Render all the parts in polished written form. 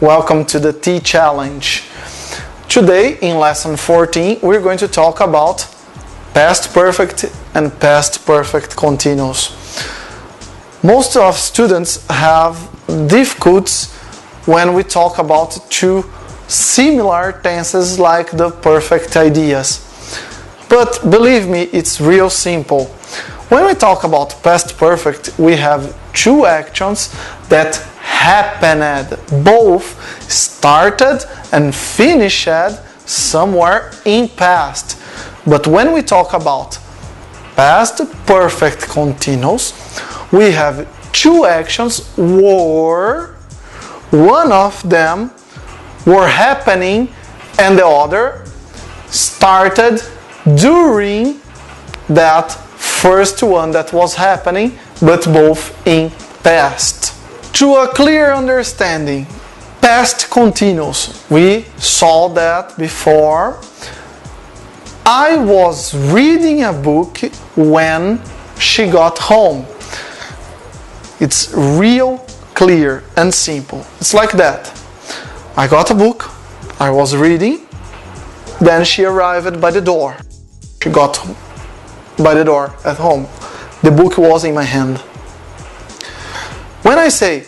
Welcome to the T Challenge. Today, in lesson 14, we're going to talk about past perfect and past perfect continuous. Most of students have difficulties when we talk about two similar tenses like the perfect ideas. But believe me, it's real simple. When we talk about past perfect, we have two actions that happened, both started and finished somewhere in past. But when we talk about past perfect continuous, we have two actions where one of them were happening and the other started during that first one that was happening, but both in past. To a clear understanding, past continuous, we saw that before. I was reading a book when she got home. It's real clear and simple. It's like that. I got a book, I was reading, then she arrived by the door. She got by the door at home. The book was in my hand. When I say,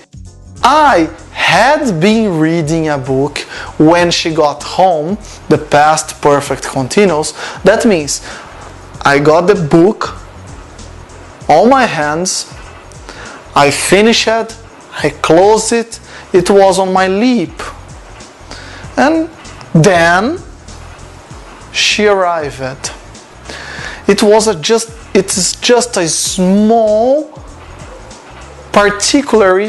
I had been reading a book when she got home, the past perfect continuous, that means I got the book on my hands, I finished it, I closed it, it was on my lip. And then she arrived. It is just a small particular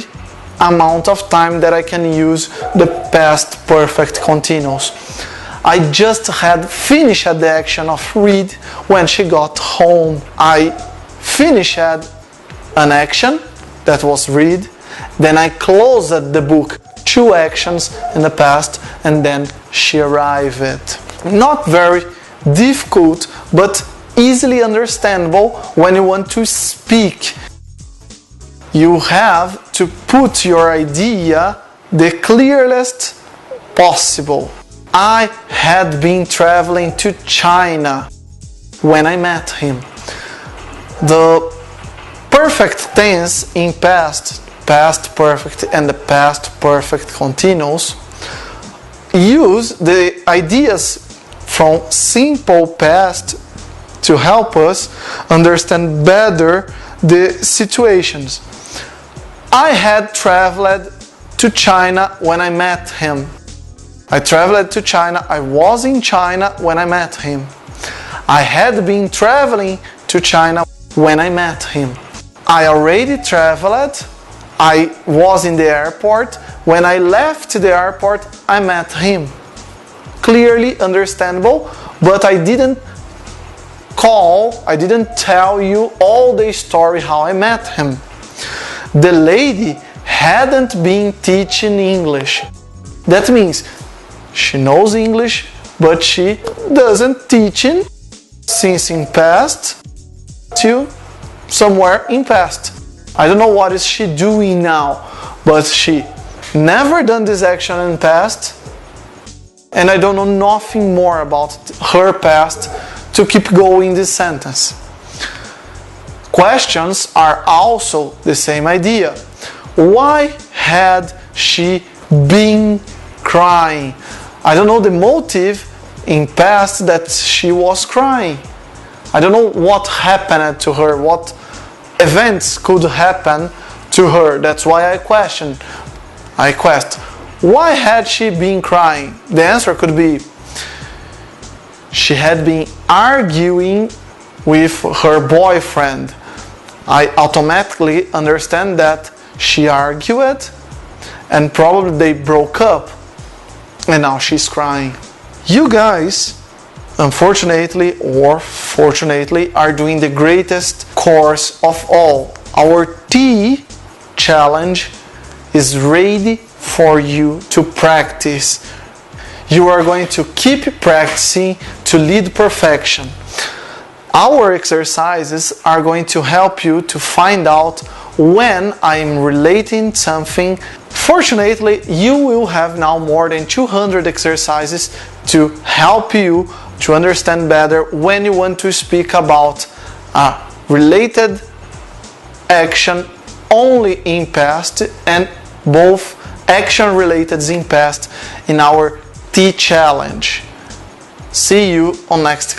amount of time that I can use the past perfect continuous. I just had finished the action of read when she got home. I finished an action that was read, then I closed the book. Two actions in the past, and then she arrived. Not very difficult, but easily understandable when you want to speak. You have to put your idea the clearest possible. I had been traveling to China when I met him. The perfect tense in past perfect and the past perfect continuous use the ideas from simple past to help us understand better the situations. I had traveled to China when I met him. I traveled to China. I was in China when I met him. I had been traveling to China when I met him. I already traveled. I was in the airport. When I left the airport, I met him. Clearly understandable, but I didn't tell you all the story how I met him. The lady hadn't been teaching English. That means she knows English, but she doesn't teach it since in past to somewhere in past. I don't know what is she doing now, but she never done this action in past, and I don't know nothing more about her past to keep going this sentence. Questions are also the same idea. Why had she been crying? I don't know the motive in past that she was crying. I don't know what happened to her, what events could happen to her. That's why I question, why had she been crying? The answer could be, she had been arguing with her boyfriend. I automatically understand that she argued and probably they broke up and now she's crying. You guys, unfortunately or fortunately, are doing the greatest course of all. Our T challenge is ready for you to practice. You are going to keep practicing to lead perfection. Our exercises are going to help you to find out when I'm relating something. Fortunately, you will have now more than 200 exercises to help you to understand better when you want to speak about a related action only in past and both action related in past in our T challenge. See you on next